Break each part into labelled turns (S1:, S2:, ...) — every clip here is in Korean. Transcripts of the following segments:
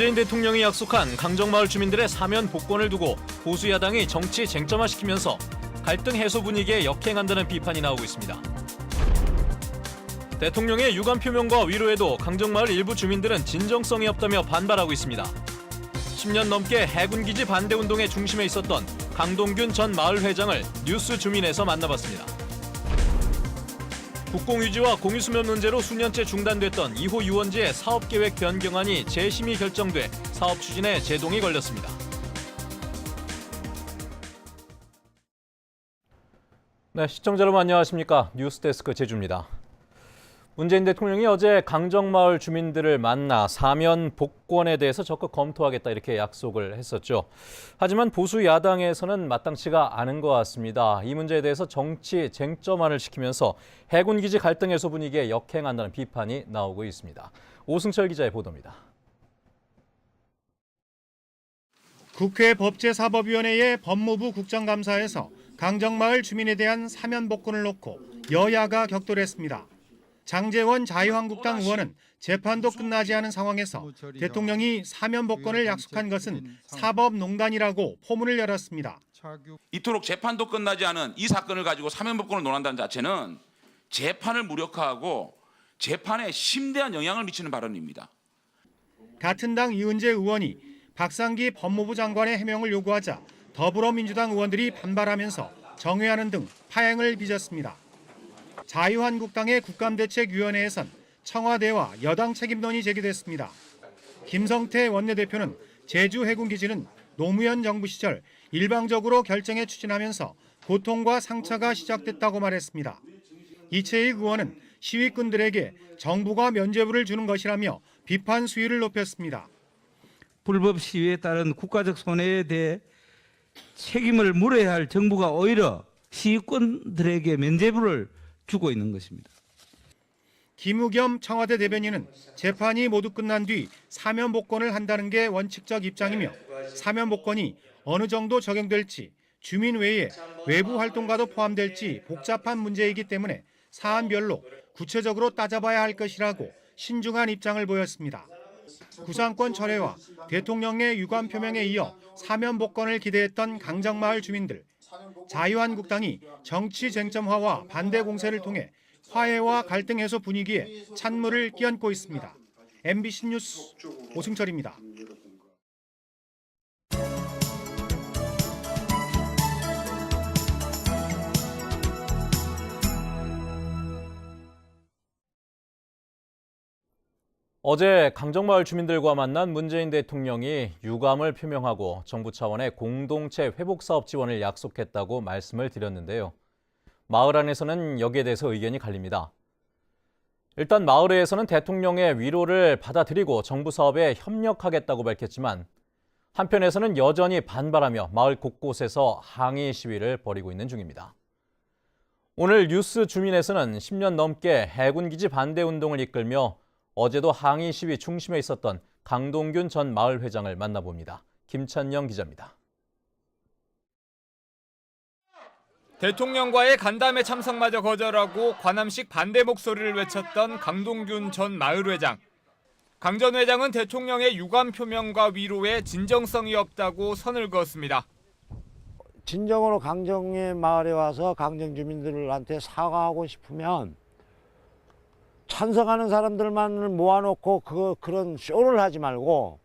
S1: 문재인 대통령이 약속한 강정마을 주민들의 사면 복권을 두고 보수 야당이 정치 쟁점화시키면서 갈등 해소 분위기에 역행한다는 비판이 나오고 있습니다. 대통령의 유감 표명과 위로에도 강정마을 일부 주민들은 진정성이 없다며 반발하고 있습니다. 10년 넘게 해군기지 반대운동의 중심에 있었던 강동균 전 마을 회장을 뉴스 주민에서 만나봤습니다. 국공유지와 공유수면 문제로 수년째 중단됐던 2호 유원지의 사업계획 변경안이 재심의 결정돼 사업 추진에 제동이 걸렸습니다. 네, 시청자 여러분 안녕하십니까? 뉴스데스크 제주입니다. 문재인 대통령이 어제 강정마을 주민들을 만나 사면 복권에 대해서 적극 검토하겠다 이렇게 약속을 했었죠. 하지만 보수 야당에서는 마땅치가 않은 것 같습니다. 이 문제에 대해서 정치 쟁점화를 시키면서 해군기지 갈등 해소 분위기에 역행한다는 비판이 나오고 있습니다. 오승철 기자의 보도입니다.
S2: 국회 법제사법위원회의 법무부 국정감사에서 강정마을 주민에 대한 사면 복권을 놓고 여야가 격돌했습니다. 장제원 자유한국당 의원은 재판도 끝나지 않은 상황에서 대통령이 사면 복권을 약속한 것은 사법농단이라고 포문을 열었습니다.
S3: 이토록 재판도 끝나지 않은 이 사건을 가지고 사면 복권을 논한다는 자체는 재판을 무력화하고 재판에 심대한 영향을 미치는 발언입니다.
S2: 같은 당 이은재 의원이 박상기 법무부 장관의 해명을 요구하자 더불어민주당 의원들이 반발하면서 정회하는 등 파행을 빚었습니다. 자유한국당의 국감대책위원회에선 청와대와 여당 책임론이 제기됐습니다. 김성태 원내대표는 제주 해군기지는 노무현 정부 시절 일방적으로 결정해 추진하면서 고통과 상처가 시작됐다고 말했습니다. 이채익 의원은 시위꾼들에게 정부가 면죄부를 주는 것이라며 비판 수위를 높였습니다.
S4: 불법 시위에 따른 국가적 손해에 대해 책임을 물어야 할 정부가 오히려 시위꾼들에게 면죄부를 주고 있는 것입니다.
S2: 김우겸 청와대 대변인은 재판이 모두 끝난 뒤 사면 복권을 한다는 게 원칙적 입장이며 사면 복권이 어느 정도 적용될지 주민 외에 외부 활동가도 포함될지 복잡한 문제이기 때문에 사안별로 구체적으로 따져봐야 할 것이라고 신중한 입장을 보였습니다. 구상권 철회와 대통령의 유감 표명에 이어 사면 복권을 기대했던 강정마을 주민들. 자유한국당이 정치 쟁점화와 반대 공세를 통해 화해와 갈등 해소 분위기에 찬물을 끼얹고 있습니다. MBC 뉴스 오승철입니다.
S1: 어제 강정마을 주민들과 만난 문재인 대통령이 유감을 표명하고 정부 차원의 공동체 회복 사업 지원을 약속했다고 말씀을 드렸는데요. 마을 안에서는 여기에 대해서 의견이 갈립니다. 일단 마을회에서는 대통령의 위로를 받아들이고 정부 사업에 협력하겠다고 밝혔지만 한편에서는 여전히 반발하며 마을 곳곳에서 항의 시위를 벌이고 있는 중입니다. 오늘 뉴스 주민에서는 10년 넘게 해군기지 반대 운동을 이끌며 어제도 항의 시위 중심에 있었던 강동균 전 마을 회장을 만나봅니다. 김찬영 기자입니다.
S5: 대통령과의 간담회 참석마저 거절하고 관함식 반대 목소리를 외쳤던 강동균 전 마을 회장. 강 전 회장은 대통령의 유감 표명과 위로에 진정성이 없다고 선을 그었습니다.
S6: 진정으로 강정의 마을에 와서 강정 주민들한테 사과하고 싶으면 찬성하는 사람들만을 모아놓고 그런 쇼를 하지 말고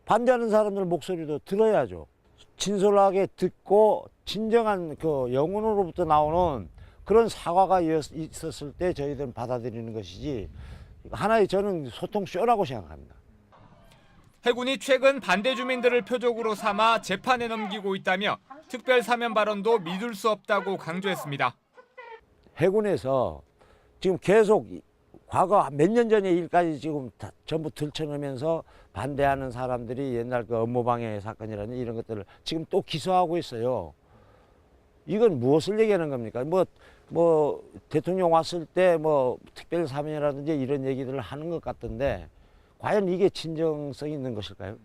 S6: 반대하는 사람들 목소리도 들어야죠. 진솔하게 듣고 진정한 그 영혼으로부터 나오는 그런 사과가 있었을 때 저희들은 받아들이는 것이지 하나의 저는 소통 쇼라고 생각합니다.
S5: 해군이 최근 반대 주민들을 표적으로 삼아 재판에 넘기고 있다며 특별 사면 발언도 믿을 수 없다고 강조했습니다.
S6: 해군에서 지금 계속 과거 몇 년 전의 일까지 지금 다 전부 들춰내면서 반대하는 사람들이 옛날 그 업무방해 사건이라는 이런 것들을 지금 또 기소하고 있어요. 이건 무엇을 얘기하는 겁니까? 뭐 대통령 왔을 때 뭐 특별 사면이라든지 이런 얘기들을 하는 것 같던데 과연 이게 진정성이 있는 것일까요?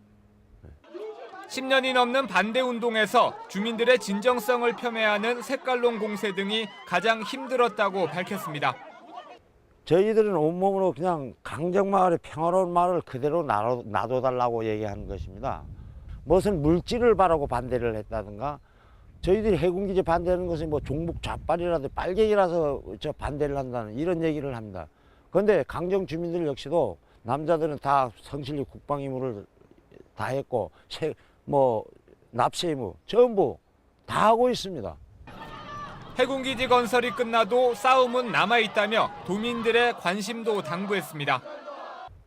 S5: 10년이 넘는 반대 운동에서 주민들의 진정성을 폄훼하는 색깔론 공세 등이 가장 힘들었다고 밝혔습니다.
S6: 저희들은 온몸으로 그냥 강정마을의 평화로운 마을을 그대로 놔둬달라고 얘기하는 것입니다. 무슨 물질을 바라고 반대를 했다든가, 저희들이 해군기지 반대하는 것은 뭐 종북 좌빨이라도 빨갱이라서 저 반대를 한다는 이런 얘기를 합니다. 그런데 강정 주민들 역시도 남자들은 다 성실히 국방 의무를 다 했고, 뭐 납세 의무 전부 다 하고 있습니다.
S5: 해군기지 건설이 끝나도 싸움은 남아있다며 도민들의 관심도 당부했습니다.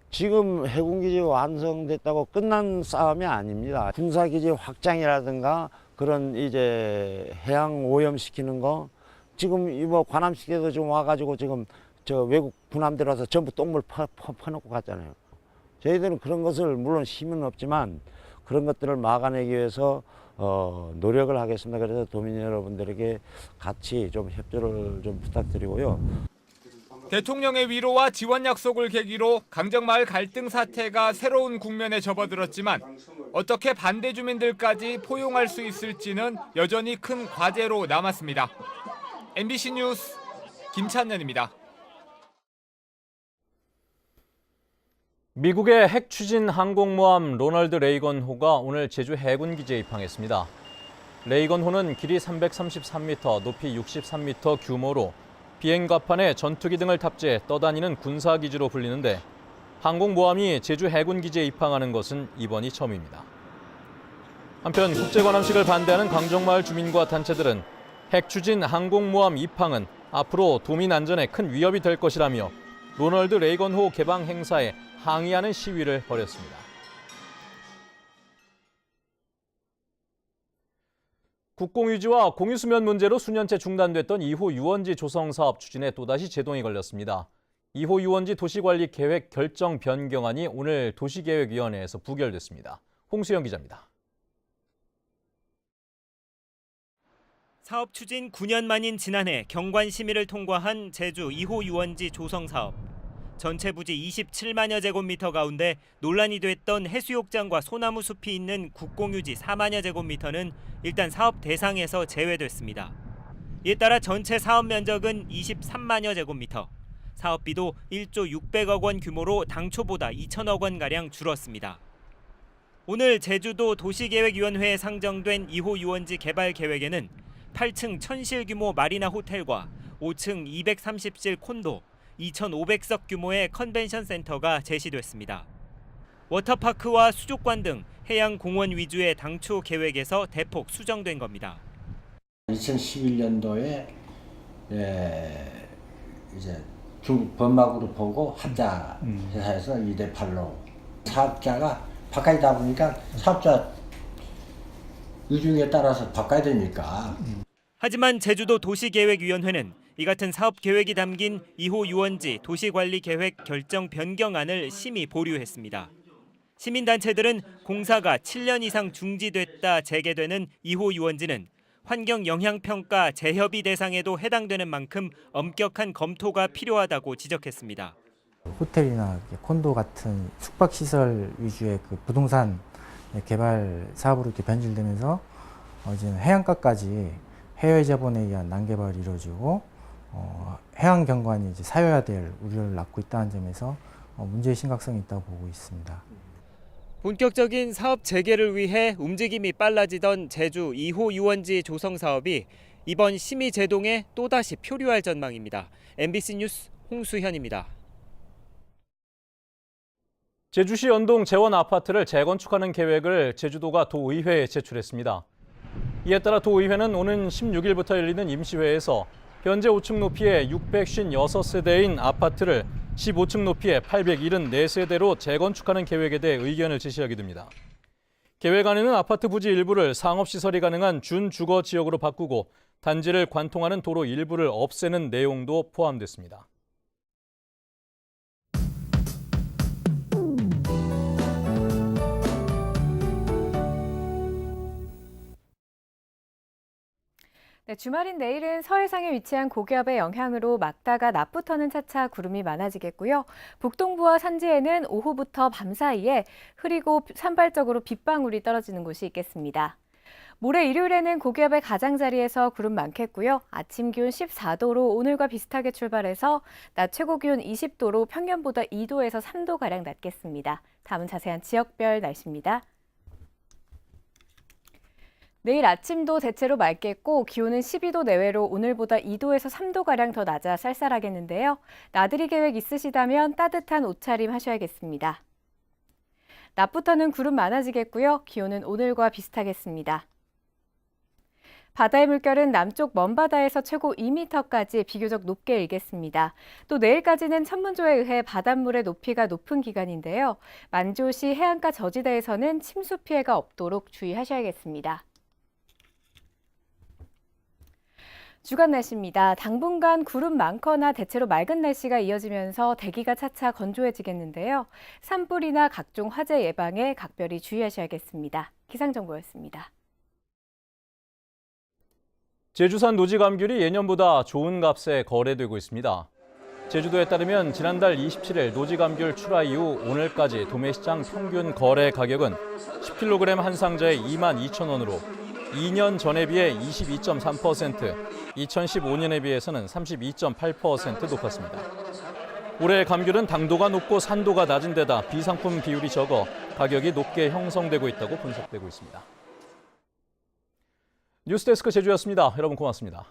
S6: 지금 해군기지 완성됐다고 끝난 싸움이 아닙니다. 군사기지 확장이라든가 그런 이제 해양 오염시키는 거, 지금 이뭐 관함식에도 좀 와가지고 지금 저 외국 군함들 와서 전부 똥물 퍼놓고 갔잖아요. 저희들은 그런 것을 물론 힘은 없지만 그런 것들을 막아내기 위해서 노력을 하겠습니다. 그래서 도민 여러분들에게 같이 좀 협조를 좀 부탁드리고요.
S5: 대통령의 위로와 지원 약속을 계기로 강정마을 갈등 사태가 새로운 국면에 접어들었지만 어떻게 반대 주민들까지 포용할 수 있을지는 여전히 큰 과제로 남았습니다. MBC 뉴스 김찬년입니다.
S1: 미국의 핵 추진 항공모함 로널드 레이건호가 오늘 제주 해군기지에 입항했습니다. 레이건호는 길이 333m, 높이 63m 규모로 비행갑판에 전투기 등을 탑재해 떠다니는 군사기지로 불리는데 항공모함이 제주 해군기지에 입항하는 것은 이번이 처음입니다. 한편 국제관함식을 반대하는 강정마을 주민과 단체들은 핵 추진 항공모함 입항은 앞으로 도민 안전에 큰 위협이 될 것이라며 로널드 레이건호 개방 행사에 항의하는 시위를 벌였습니다. 국공유지와 공유수면 문제로 수년째 중단됐던 2호 유원지 조성 사업 추진에 또다시 제동이 걸렸습니다. 2호 유원지 도시관리 계획 결정 변경안이 오늘 도시계획위원회에서 부결됐습니다. 홍수영 기자입니다.
S7: 사업 추진 9년 만인 지난해 경관 심의를 통과한 제주 2호 유원지 조성 사업. 전체 부지 27만여 제곱미터 가운데 논란이 됐던 해수욕장과 소나무 숲이 있는 국공유지 4만여 제곱미터는 일단 사업 대상에서 제외됐습니다. 이에 따라 전체 사업 면적은 23만여 제곱미터, 사업비도 1조 600억 원 규모로 당초보다 2천억 원가량 줄었습니다. 오늘 제주도 도시계획위원회에 상정된 2호 유원지 개발 계획에는 8층 1000실 규모 마리나 호텔과 5층 230실 콘도, 2,500석 규모의 컨벤션 센터가 제시됐습니다. 워터파크와 수족관 등 해양 공원 위주의 당초 계획에서 대폭 수정된 겁니다.
S8: 2011년도에 이제 범막으로 보고 합자 회사에서 2대 8로 사업자가 바꿔다 보니까 사업자 의중에 따라서 바꿔야 되니까.
S7: 하지만 제주도 도시계획위원회는 이 같은 사업 계획이 담긴 2호 유원지 도시관리계획 결정 변경안을 심의 보류했습니다. 시민단체들은 공사가 7년 이상 중지됐다 재개되는 2호 유원지는 환경영향평가 재협의 대상에도 해당되는 만큼 엄격한 검토가 필요하다고 지적했습니다.
S9: 호텔이나 콘도 같은 숙박시설 위주의 그 부동산 개발 사업으로 이렇게 변질되면서 이제 해안가까지 해외 자본에 의한 난개발이 이루어지고 해양 경관이 이제 사여야 될 우려를 낳고 있다는 점에서 문제의 심각성이 있다고 보고 있습니다.
S7: 본격적인 사업 재개를 위해 움직임이 빨라지던 제주 2호 유원지 조성 사업이 이번 심의 제동에 또다시 표류할 전망입니다. MBC 뉴스 홍수현입니다.
S1: 제주시 연동 재원 아파트를 재건축하는 계획을 제주도가 도의회에 제출했습니다. 이에 따라 도의회는 오는 16일부터 열리는 임시회에서 현재 5층 높이의 656세대인 아파트를 15층 높이의 874세대로 재건축하는 계획에 대해 의견을 제시하게 됩니다. 계획안에는 아파트 부지 일부를 상업시설이 가능한 준주거 지역으로 바꾸고 단지를 관통하는 도로 일부를 없애는 내용도 포함됐습니다.
S10: 네, 주말인 내일은 서해상에 위치한 고기압의 영향으로 막다가 낮부터는 차차 구름이 많아지겠고요. 북동부와 산지에는 오후부터 밤 사이에 흐리고 산발적으로 빗방울이 떨어지는 곳이 있겠습니다. 모레 일요일에는 고기압의 가장자리에서 구름 많겠고요. 아침 기온 14도로 오늘과 비슷하게 출발해서 낮 최고 기온 20도로 평년보다 2도에서 3도가량 낮겠습니다. 다음은 자세한 지역별 날씨입니다. 내일 아침도 대체로 맑겠고 기온은 12도 내외로 오늘보다 2도에서 3도가량 더 낮아 쌀쌀하겠는데요. 나들이 계획 있으시다면 따뜻한 옷차림 하셔야겠습니다. 낮부터는 구름 많아지겠고요. 기온은 오늘과 비슷하겠습니다. 바다의 물결은 남쪽 먼바다에서 최고 2m까지 비교적 높게 일겠습니다. 또 내일까지는 천문조에 의해 바닷물의 높이가 높은 기간인데요. 만조시 해안가 저지대에서는 침수 피해가 없도록 주의하셔야겠습니다. 주간 날씨입니다. 당분간 구름 많거나 대체로 맑은 날씨가 이어지면서 대기가 차차 건조해지겠는데요. 산불이나 각종 화재 예방에 각별히 주의하셔야겠습니다. 기상정보였습니다.
S1: 제주산 노지감귤이 예년보다 좋은 값에 거래되고 있습니다. 제주도에 따르면 지난달 27일 노지감귤 출하 이후 오늘까지 도매시장 평균 거래 가격은 10kg 한 상자에 22,000원으로 2년 전에 비해 22.3%, 2015년에 비해서는 32.8% 높았습니다. 올해 감귤은 당도가 높고 산도가 낮은 데다 비상품 비율이 적어 가격이 높게 형성되고 있다고 분석되고 있습니다. 뉴스데스크 제주였습니다. 여러분 고맙습니다.